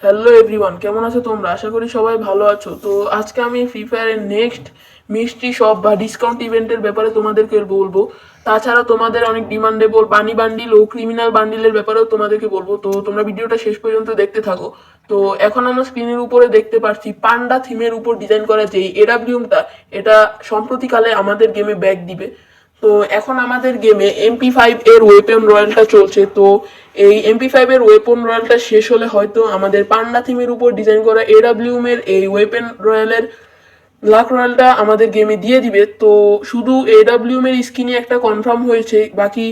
Hello everyone, কেমন আছো তোমরা? আশা করি সবাই ভালো আছো। তো আজকে আমি ফ্রি ফায়ারের নেক্সট মিস্ট্রি শপ বা ডিসকাউন্ট ইভেন্টের ব্যাপারে তোমাদেরকে বলবো। তাছাড়া তোমাদের অনেক ডিমান্ডেবল বানি বান্ডিল ও ক্রিমিনাল বান্ডিলের ব্যাপারেও তোমাদেরকে বলবো। তো তোমরা ভিডিওটা শেষ পর্যন্ত দেখতে থাকো। তো এখন আমরা স্ক্রিনের উপরে দেখতে পাচ্ছি পান্ডা থিমের উপর ডিজাইন করা যে এডাব্লিউমটা, এটা সম্প্রতিকালে আমাদের গেমে ব্যাক দিবে। তো এখন আমাদের গেমে MP5 এর ওয়েপন রয়্যালটা চলছে। তো এই MP5 এর ওয়েপন রয়্যালটা শেষ হলে হয়তো আমাদের পান্ডা থিমের উপর ডিজাইন করা এডাব্লিউএম এর এই ওয়েপন রয়্যালের লাক রয়্যালটা আমাদের গেমে দিয়ে দিবে। তো শুধু এডাব্লিউএম এর স্কিনই একটা কনফার্ম হয়েছে, বাকি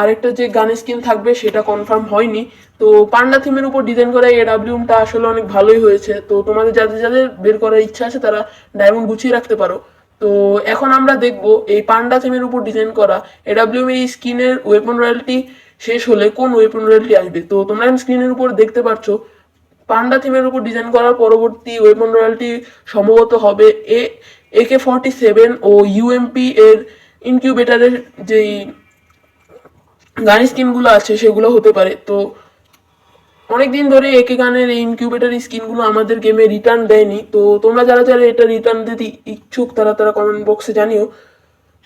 আরেকটা যে গান স্কিন থাকবে সেটা কনফার্ম হয়নি। তো পান্ডা থিমের উপর ডিজাইন করা এডাব্লিউএমটা আসলে অনেক ভালোই হয়েছে। তো তোমাদের যাদের যাদের বের করার ইচ্ছা আছে তারা ডায়মন্ড গুছিয়ে রাখতে পারো। তো এখন আমরা দেখব এই পান্ডা থিমের উপর ডিজাইন করা এডাব্লিউএম এই স্কিনের ওয়েপন রয়্যালটি শেষ হলে কোন ওয়েপন রয়্যালটি আসবে। তো তোমরা স্ক্রিনের উপর দেখতে পাচ্ছ পান্ডা থিমের উপর ডিজাইন করা পরবর্তী ওয়েপন রয়্যালটি সম্ভবত হবে AK-47 ও UMP এর ইনকিউবেটারের যেই গান স্কিনগুলো আছে সেগুলো হতে পারে। তো অনেকদিন ধরে একে গানের এই ইনকিউবেটার স্কিনগুলো আমাদের গেমে রিটার্ন দেয়নি। তো তোমরা যারা যারা এটা রিটার্ন দিতে ইচ্ছুক তারা তারা কমেন্ট বক্সে জানিও।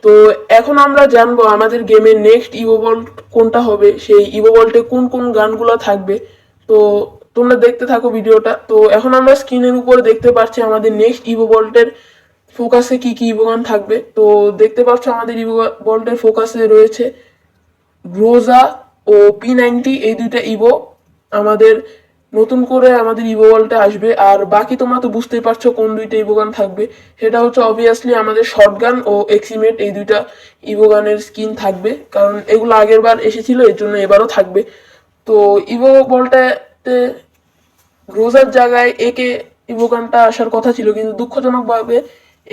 তো এখন আমরা জানবো আমাদের গেমের নেক্সট ইভোভল্ট কোনটা হবে, সেই ইভোভল্টে কোন কোন গানগুলো থাকবে। তো তোমরা দেখতে থাকো ভিডিওটা। তো এখন আমরা স্ক্রিনের উপরে দেখতে পাচ্ছি আমাদের নেক্সট ইভোভল্টের ফোকাসে কি কি ইভোগান থাকবে। তো দেখতে পাচ্ছ আমাদের ইভোভল্টের ফোকাসে রয়েছে গ্রোজা ও P90, এই দুইটা ইভো আমাদের নতুন করে আমাদের ইভো ওয়ার্ল্ডে আসবে। আর বাকি তোমরা তো বুঝতেই পারছো কোন দুইটা ইভোগান থাকবে। সেটা হচ্ছে অবভিয়াসলি আমাদের শর্টগান ও এক্সিমেট, এই দুইটা ইভোগানের স্কিন থাকবে, কারণ এগুলো আগের বার এসেছিল এর জন্য এবারও থাকবে। তো ইভো ওয়ার্ল্ডটাতে গ্রোজার জায়গায় একে ইভোগানটা আসার কথা ছিল, কিন্তু দুঃখজনকভাবে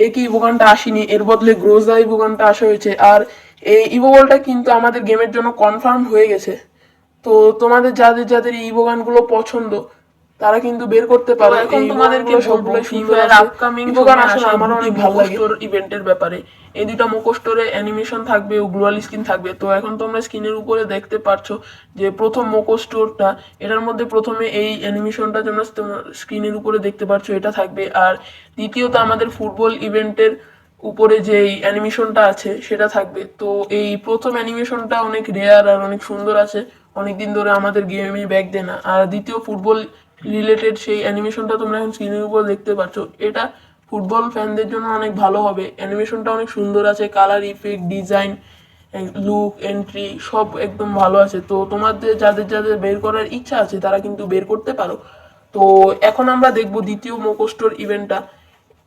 একে ইভোগানটা আসেনি, এর বদলে গ্রোজা ইভোগানটা আসা হয়েছে। আর এই ইভোগানটা কিন্তু আমাদের গেমের জন্য কনফার্ম হয়ে গেছে। তো তোমাদের যাদের যাদের এই ইভোগানগুলো পছন্দ তারা কিন্তু বের করতে পারো। এখন তোমাদেরকে সবগুলো ফ্রি ফায়ার আপকামিং ইভোগান আসলে আমার অনেক ভালো লাগে ইভেন্টের ব্যাপারে। এই দুটো মোকো স্টোরে অ্যানিমেশন থাকবে ও গ্লোয়াল স্কিন থাকবে। তো এখন তোমরা স্ক্রিনের উপরে দেখতে পাচ্ছ যে প্রথম মোকো স্টোরটা, এটার মধ্যে প্রথমে এই অ্যানিমেশনটা তোমরা স্ক্রিনের উপরে দেখতে পাচ্ছ এটা থাকবে। আর দ্বিতীয়ত আমাদের ফুটবল ইভেন্টের উপরে যে অ্যানিমেশনটা আছে সেটা থাকবে। তো এই প্রথম অ্যানিমেশনটা অনেক রেয়ার আর অনেক সুন্দর আছে, অনেকদিন ধরে আমাদের গেমে ব্যাক দেয় না। আর দ্বিতীয় ফুটবল রিলেটেড সেই অ্যানিমেশনটা তোমরা এখন স্ক্রিনের উপর দেখতে পাচ্ছ, এটা ফুটবল ফ্যানদের জন্য অনেক ভালো হবে। অ্যানিমেশনটা অনেক সুন্দর আছে, colour effect, design, look, entry সব একদম ভালো আছে। তো তোমাদের যাদের যাদের বের করার ইচ্ছা আছে তারা কিন্তু বের করতে পারো। তো এখন আমরা দেখব দ্বিতীয় মোকো স্টোর ইভেন্টটা।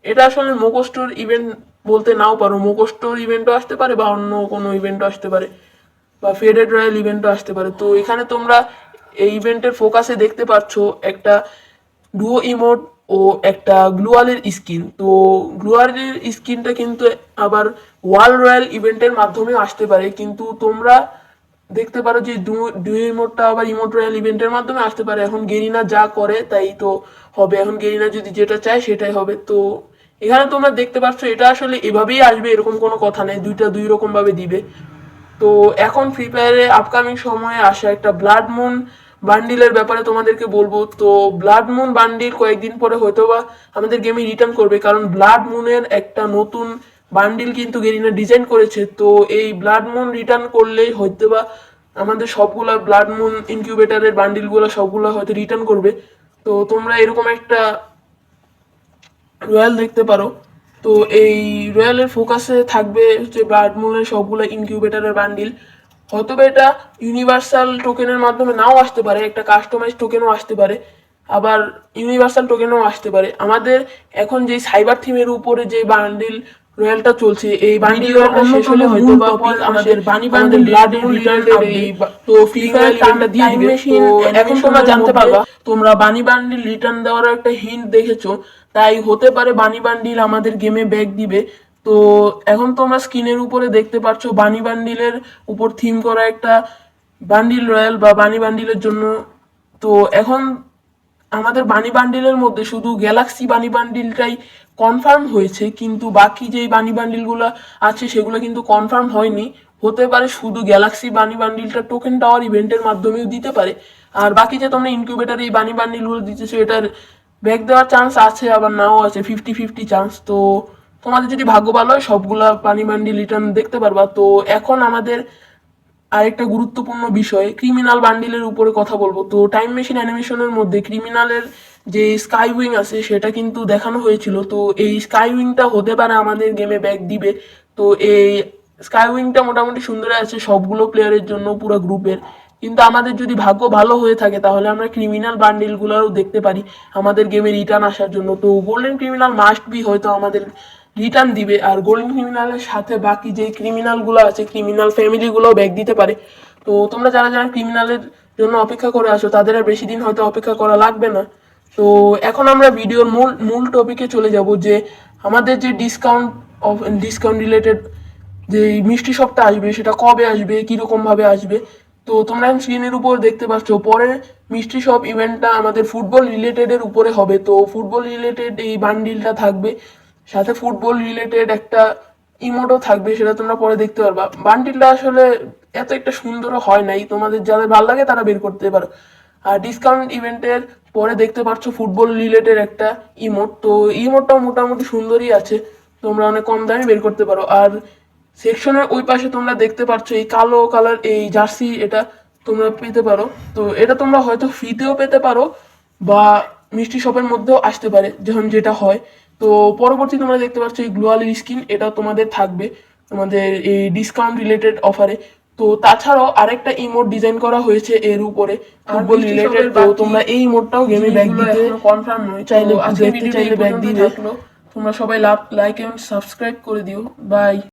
এটা আসলে মোকো স্টোর ইভেন্ট বলতে নাও পারো, মোকো স্টোর ইভেন্টও আসতে পারে বা অন্য কোনো ইভেন্টও আসতে পারে বা ফেডেড রয়্যাল ইভেন্টও আসতে পারে। তো এখানে তোমরা এই ইভেন্টের ফোকাসে দেখতে পাচ্ছ একটা ডুও ইমোট ও একটা গ্লুয়ালের স্কিন। তো গ্লুয়ালের স্কিনটা কিন্তু আবার ওয়াল রয়্যাল ইভেন্টের মাধ্যমে আসতে পারে, কিন্তু তোমরা দেখতে পারো যে ডুও ইমোটটা আবার ইমোট রয়্যাল ইভেন্টের মাধ্যমে আসতে পারে। এখন গেরিনা যা করে তাই তো হবে, এখন গেরিনা যদি যেটা চায় সেটাই হবে। তো এখানে তোমরা দেখতে পাচ্ছ এটা আসলে এভাবেই আসবে এরকম কোনো কথা নেই, দুইটা দুই রকম ভাবে দিবে। তো এখন ফ্রি ফায়ারে আপকামিং সময়ে আসা একটা ব্লাড মুন বান্ডিলের ব্যাপারে তোমাদেরকে বলবো। তো ব্লাড মুন বান্ডিল কয়েকদিন পরে হয়তো বা আমাদের গেমে রিটার্ন করবে, কারণ ব্লাড মুনের একটা নতুন বান্ডিল কিন্তু গেরিনা ডিজাইন করেছে। তো এই ব্লাড মুন রিটার্ন করলেই হয়তো বা আমাদের সবগুলা ব্লাড মুন ইনকিউবেটারের বান্ডিলগুলো সবগুলো হয়তো রিটার্ন করবে। তো তোমরা এরকম একটা রয়্যাল দেখতে পারো। তো এই রয়্যালের ফোকাসে থাকবে হচ্ছে ব্লাড মুনের সবগুলো ইনকিউবেটারের বান্ডিল। হয়তো এটা ইউনিভার্সাল টোকেনের মাধ্যমে নাও আসতে পারে, একটা কাস্টমাইজ টোকেনও আসতে পারে, আবার ইউনিভার্সাল টোকেনও আসতে পারে। আমাদের এখন যে সাইবার থিমের উপরে যে বান্ডিল রয়্যালটা চলছে, এই বান্ডিল রয়্যালটা শেষ হলে হয়তো বা আমাদের বানি বান্ডিল ব্লাড মুন রিটার্নের এই তো ফ্রি ফায়ার ইভেন্টটা দিয়ে দিবে। তো এখন তোমরা জানতে পারবা, তোমরা বানি বান্ডিল রিটার্ন দেওয়ার একটা হিন্ট দেখেছো, তাই হতে পারে বানি বান্ডিল আমাদের গেমে ব্যাক দিবে। তো এখন তোমরা স্ক্রিনের উপরে দেখতে পাচ্ছ বানি বান্ডিলের উপর থিম করা একটা বান্ডিল রয়্যাল বা বানি বান্ডিলের জন্য। তো এখন আমাদের বানি বান্ডিলের মধ্যে শুধু গ্যালাক্সি বানি বান্ডিলটাই কনফার্ম হয়েছে, কিন্তু বাকি যেই বানি বান্ডিলগুলো আছে সেগুলো কিন্তু কনফার্ম হয়নি। হতে পারে শুধু গ্যালাক্সি বানি বান্ডিলটা টোকেন টাওয়ার ইভেন্টের মাধ্যমেও দিতে পারে। আর বাকি যে তোমরা ইনকিউবেটারে এই বানি বান্ডিলগুলো দিতেছো এটার ব্যাক দেওয়ার চান্স আছে, আবার নাও আছে, 50-50 চান্স। তো তোমাদের যদি ভাগ্য ভালো হয় সবগুলা বানি বান্ডিল রিটার্ন দেখতে পারবা। তো এখন আমাদের আরেকটা গুরুত্বপূর্ণ বিষয় ক্রিমিনাল বান্ডিলের উপরে কথা বলবো। তো টাইম মেশিন অ্যানিমেশনের মধ্যে ক্রিমিনালের যে স্কাই উইং আছে সেটা কিন্তু দেখানো হয়েছিল। তো এই স্কাই উইংটা হতে পারে আমাদের গেমে ব্যাক দিবে। তো এই স্কাই উইংটা মোটামুটি সুন্দর আছে সবগুলো প্লেয়ারের জন্য, পুরো গ্রুপের। কিন্তু আমাদের যদি ভাগ্য ভালো হয়ে থাকে তাহলে আমরা ক্রিমিনাল বান্ডিলগুলোও দেখতে পারি আমাদের গেমে রিটার্ন আসার জন্য। তো গোল্ডেন ক্রিমিনাল মাস্ট বি হয়তো আমাদের রিটার্ন দিবে। আর গোল্ডেন ক্রিমিনালের সাথে বাকি যে ক্রিমিনালগুলো আছে, ক্রিমিনাল ফ্যামিলিগুলোও ব্যাক দিতে পারে। তো তোমরা যারা যারা ক্রিমিনালের জন্য অপেক্ষা করে আসো তাদের আর বেশি দিন হয়তো অপেক্ষা করা লাগবে না। তো এখন আমরা ভিডিওর মূল টপিকে চলে যাব, যে আমাদের যে ডিসকাউন্ট রিলেটেড যে মিষ্টি শপটা আসবে সেটা কবে আসবে, কিরকম ভাবে আসবে। তো তোমরা স্ক্রিনের উপর দেখতে পাচ্ছ পরে মিষ্টি শপ ইভেন্টটা আমাদের ফুটবল রিলেটেডের উপরে হবে। তো ফুটবল রিলেটেড এই বান্ডিলটা থাকবে, সাথে ফুটবল রিলেটেড একটা ইমোটও থাকবে, সেটা তোমরা পরে দেখতে পারবা। বান্ডিলটা আসলে এত একটা সুন্দরও হয় নাই, তোমাদের যাদের ভালো লাগে তারা বের করতে পারো। আর ডিসকাউন্ট ইভেন্টের পরে দেখতে পাচ্ছ ফুটবল রিলেটেড একটা ইমোট। তো ইমোটটাও মোটামুটি সুন্দরই আছে, তোমরা অনেক কম দামে বের করতে পারো। আর সেকশনের ওই পাশে তোমরা দেখতে পাচ্ছ এই কালো কালার এই জার্সি, এটা তোমরা পেতে পারো। তো এটা তোমরা হয়তো ফ্রিতেও পেতে পারো বা মিষ্টি শপের মধ্যেও আসতে পারে, যখন যেটা হয়। তো পরবর্তী তোমরা দেখতে পাচ্ছ এই গ্লোয়ালের স্কিন, এটা তোমাদের থাকবে তোমাদের এই ডিসকাউন্ট রিলেটেড অফারে। তো তাছাড়াও আরেকটা ইমোট ডিজাইন করা হয়েছে এর উপরে ফুটবল রিলেটেড। তো তোমরা এই ইমোটটাও গেমে ব্যাক দিতে কনফার্ম নয়, চাইলে দেখতে চাইলে ব্যাক দিবে। তোমরা সবাই লাইক এবং সাবস্ক্রাইব করে দিও। বাই।